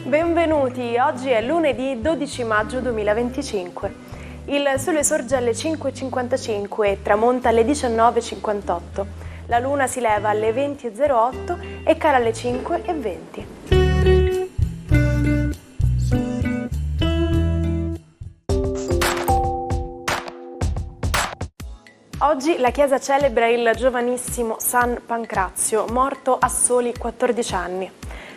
Benvenuti, oggi è lunedì 12 maggio 2025. Il sole sorge alle 5.55 e tramonta alle 19.58. La luna si leva alle 20.08 e cala alle 5.20. Oggi la Chiesa celebra il giovanissimo San Pancrazio, morto a soli 14 anni.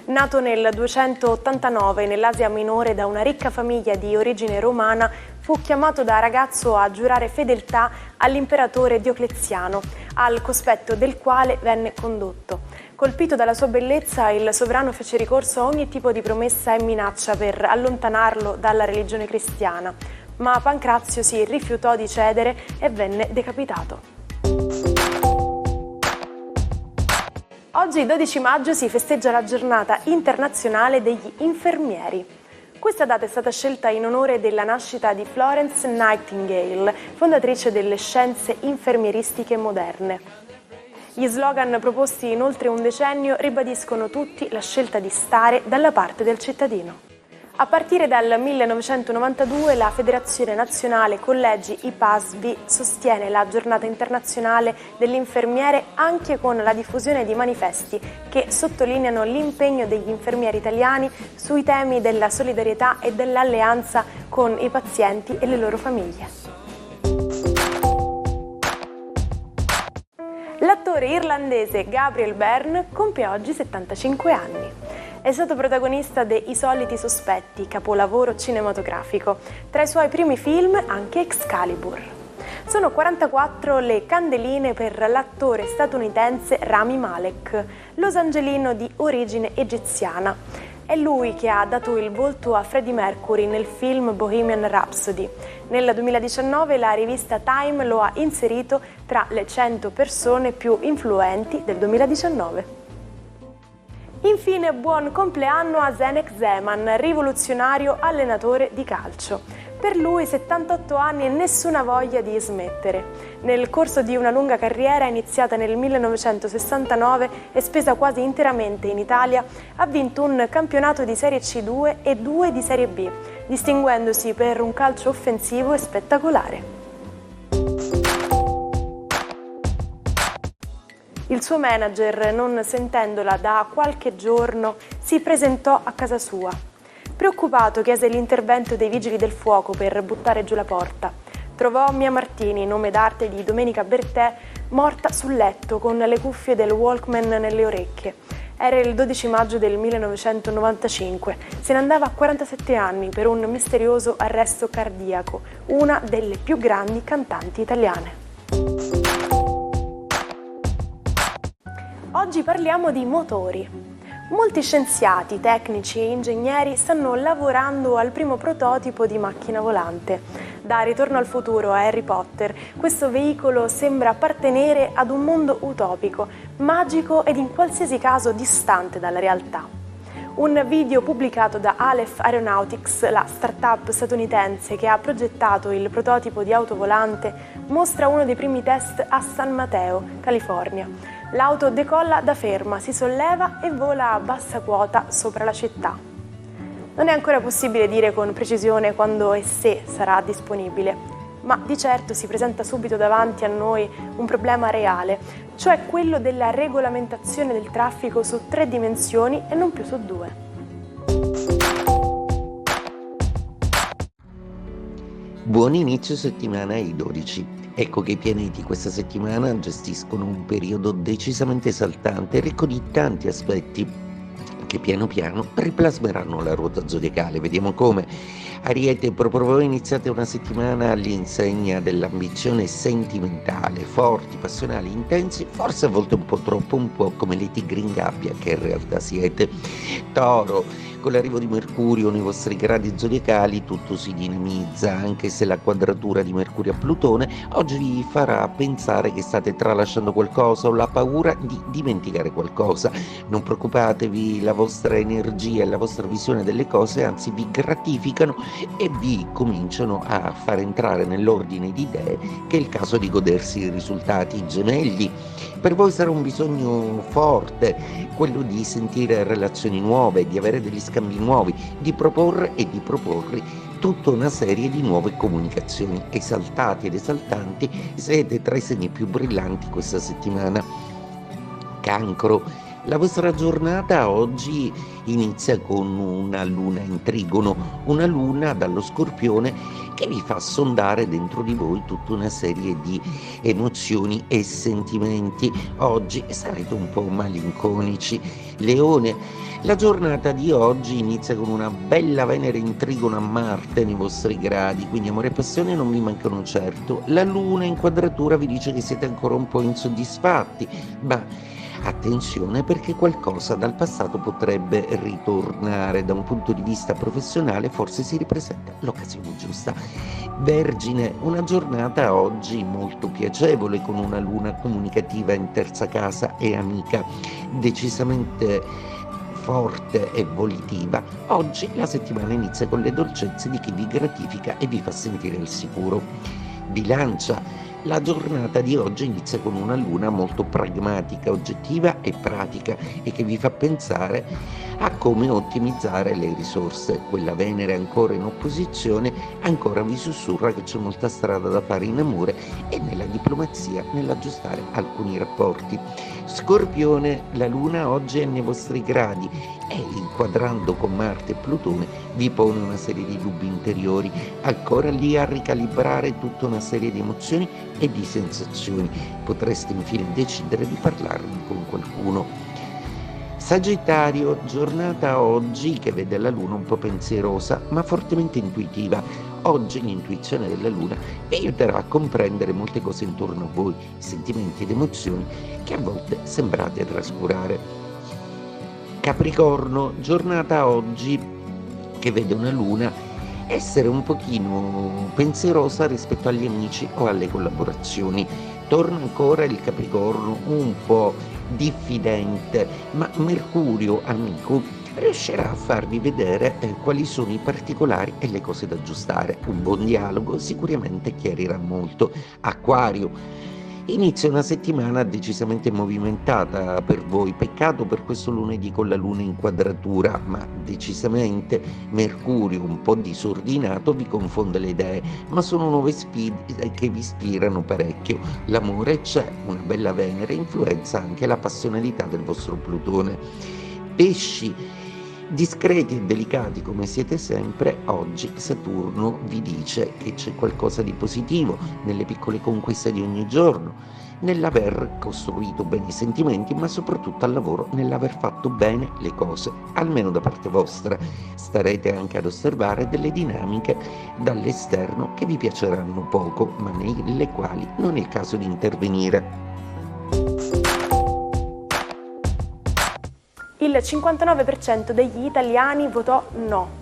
Nato nel 289 nell'Asia Minore da una ricca famiglia di origine romana, fu chiamato da ragazzo a giurare fedeltà all'imperatore Diocleziano, al cospetto del quale venne condotto. Colpito dalla sua bellezza, il sovrano fece ricorso a ogni tipo di promessa e minaccia per allontanarlo dalla religione cristiana, ma Pancrazio si rifiutò di cedere e venne decapitato. Oggi, 12 maggio, si festeggia la giornata internazionale degli infermieri. Questa data è stata scelta in onore della nascita di Florence Nightingale, fondatrice delle scienze infermieristiche moderne. Gli slogan proposti in oltre un decennio ribadiscono tutti la scelta di stare dalla parte del cittadino. A partire dal 1992 la Federazione Nazionale Collegi IPASVI sostiene la Giornata Internazionale dell'Infermiere anche con la diffusione di manifesti che sottolineano l'impegno degli infermieri italiani sui temi della solidarietà e dell'alleanza con i pazienti e le loro famiglie. L'attore irlandese Gabriel Byrne compie oggi 75 anni. È stato protagonista de I soliti sospetti, capolavoro cinematografico. Tra i suoi primi film anche Excalibur. Sono 44 le candeline per l'attore statunitense Rami Malek, losangelino di origine egiziana. È lui che ha dato il volto a Freddie Mercury nel film Bohemian Rhapsody. Nel 2019 la rivista Time lo ha inserito tra le 100 persone più influenti del 2019. Infine, buon compleanno a Zdeněk Zeman, rivoluzionario allenatore di calcio. Per lui 78 anni e nessuna voglia di smettere. Nel corso di una lunga carriera iniziata nel 1969 e spesa quasi interamente in Italia, ha vinto un campionato di Serie C2 e 2 di Serie B, distinguendosi per un calcio offensivo e spettacolare. Il suo manager, non sentendola da qualche giorno, si presentò a casa sua. Preoccupato, chiese l'intervento dei vigili del fuoco per buttare giù la porta. Trovò Mia Martini, nome d'arte di Domenica Bertè, morta sul letto con le cuffie del Walkman nelle orecchie. Era il 12 maggio del 1995. Se ne andava a 47 anni per un misterioso arresto cardiaco, una delle più grandi cantanti italiane. Oggi parliamo di motori. Molti scienziati, tecnici e ingegneri stanno lavorando al primo prototipo di macchina volante. Da Ritorno al futuro a Harry Potter, questo veicolo sembra appartenere ad un mondo utopico, magico ed in qualsiasi caso distante dalla realtà. Un video pubblicato da Aleph Aeronautics, la startup statunitense che ha progettato il prototipo di auto volante, mostra uno dei primi test a San Mateo, California. L'auto decolla da ferma, si solleva e vola a bassa quota sopra la città. Non è ancora possibile dire con precisione quando e se sarà disponibile, ma di certo si presenta subito davanti a noi un problema reale, cioè quello della regolamentazione del traffico su 3 dimensioni e non più su 2. Buon inizio settimana ai 12. Ecco che i pianeti questa settimana gestiscono un periodo decisamente esaltante, ricco di tanti aspetti che piano piano riplasmeranno la ruota zodiacale. Vediamo come. Ariete, proprio voi iniziate una settimana all'insegna dell'ambizione sentimentale, forti, passionali, intensi, forse a volte un po' troppo, un po' come le tigri in gabbia che in realtà siete. Toro, con l'arrivo di Mercurio nei vostri gradi zodiacali tutto si dinamizza, anche se la quadratura di Mercurio a Plutone oggi vi farà pensare che state tralasciando qualcosa o la paura di dimenticare qualcosa. Non preoccupatevi, la vostra energia e la vostra visione delle cose anzi vi gratificano e vi cominciano a far entrare nell'ordine di idee che è il caso di godersi i risultati gemelli. Per voi sarà un bisogno forte, quello di sentire relazioni nuove, di avere degli scambi nuovi, di proporre e di proporre tutta una serie di nuove comunicazioni. Esaltati ed esaltanti, siete tra i segni più brillanti questa settimana. Cancro. La vostra giornata oggi inizia con una luna in trigono, una luna dallo Scorpione che vi fa sondare dentro di voi tutta una serie di emozioni e sentimenti. Oggi sarete un po' malinconici. Leone, la giornata di oggi inizia con una bella Venere in trigono a Marte nei vostri gradi, quindi amore e passione non vi mancano certo. La luna in quadratura vi dice che siete ancora un po' insoddisfatti, ma attenzione, perché qualcosa dal passato potrebbe ritornare. Da un punto di vista professionale forse si ripresenta l'occasione giusta. Vergine, una giornata oggi molto piacevole, con una luna comunicativa in terza casa e amica, decisamente forte e volitiva. Oggi la settimana inizia con le dolcezze di chi vi gratifica e vi fa sentire al sicuro. Bilancia, la giornata di oggi inizia con una luna molto pragmatica, oggettiva e pratica, e che vi fa pensare a come ottimizzare le risorse. Quella Venere ancora in opposizione ancora vi sussurra che c'è molta strada da fare in amore e nella diplomazia, nell'aggiustare alcuni rapporti. Scorpione, la luna oggi è nei vostri gradi e, inquadrando con Marte e Plutone, vi pone una serie di dubbi interiori, ancora lì a ricalibrare tutta una serie di emozioni e di sensazioni. Potreste infine decidere di parlarne con qualcuno. Sagittario, giornata oggi che vede la luna un po' pensierosa ma fortemente intuitiva. Oggi l'intuizione della luna vi aiuterà a comprendere molte cose intorno a voi, sentimenti ed emozioni che a volte sembrate trascurare. Capricorno, giornata oggi che vede una luna essere un pochino pensierosa rispetto agli amici o alle collaborazioni. Torna ancora il Capricorno un po' diffidente, ma Mercurio amico riuscirà a farvi vedere quali sono i particolari e le cose da aggiustare. Un buon dialogo sicuramente chiarirà molto. Acquario, inizia una settimana decisamente movimentata per voi. Peccato per questo lunedì con la luna in quadratura, ma decisamente Mercurio un po' disordinato vi confonde le idee, ma sono nuove sfide che vi ispirano parecchio. L'amore c'è, una bella Venere influenza anche la passionalità del vostro Plutone. Pesci, discreti e delicati come siete sempre, oggi Saturno vi dice che c'è qualcosa di positivo nelle piccole conquiste di ogni giorno, nell'aver costruito bene i sentimenti, ma soprattutto al lavoro, nell'aver fatto bene le cose, almeno da parte vostra. Starete anche ad osservare delle dinamiche dall'esterno che vi piaceranno poco, ma nelle quali non è il caso di intervenire. Il 59% degli italiani votò no.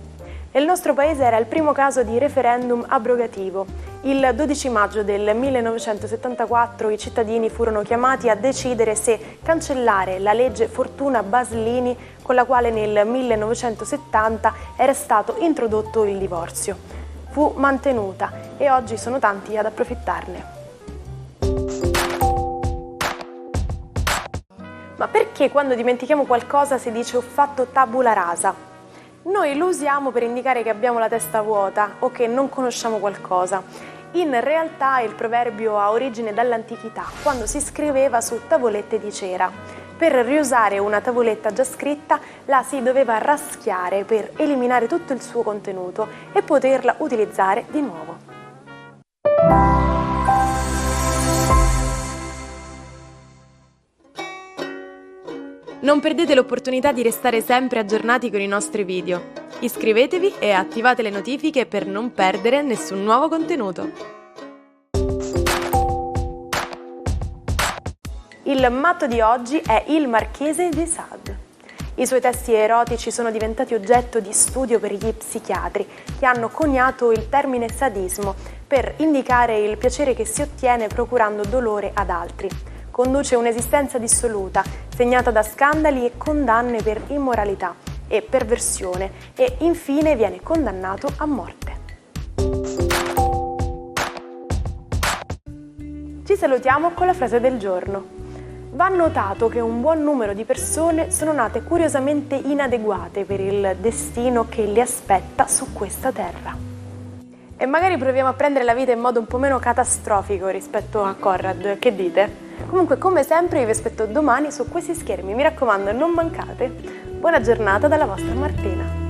Nel nostro paese era il primo caso di referendum abrogativo. Il 12 maggio del 1974 i cittadini furono chiamati a decidere se cancellare la legge Fortuna-Baslini, con la quale nel 1970 era stato introdotto il divorzio. Fu mantenuta e oggi sono tanti ad approfittarne. Ma perché quando dimentichiamo qualcosa si dice ho fatto tabula rasa? Noi lo usiamo per indicare che abbiamo la testa vuota o che non conosciamo qualcosa. In realtà il proverbio ha origine dall'antichità, quando si scriveva su tavolette di cera. Per riusare una tavoletta già scritta la si doveva raschiare per eliminare tutto il suo contenuto e poterla utilizzare di nuovo. Non perdete l'opportunità di restare sempre aggiornati con i nostri video. Iscrivetevi e attivate le notifiche per non perdere nessun nuovo contenuto. Il matto di oggi è il Marchese de Sade. I suoi testi erotici sono diventati oggetto di studio per gli psichiatri, che hanno coniato il termine sadismo per indicare il piacere che si ottiene procurando dolore ad altri. Conduce un'esistenza dissoluta, segnata da scandali e condanne per immoralità. e perversione e infine viene condannato a morte. Ci salutiamo con la frase del giorno. Va notato che un buon numero di persone sono nate curiosamente inadeguate per il destino che le aspetta su questa terra. E magari proviamo a prendere la vita in modo un po' meno catastrofico rispetto a Conrad, che dite? Comunque, come sempre, io vi aspetto domani su questi schermi, mi raccomando, non mancate. Buona giornata dalla vostra Martina.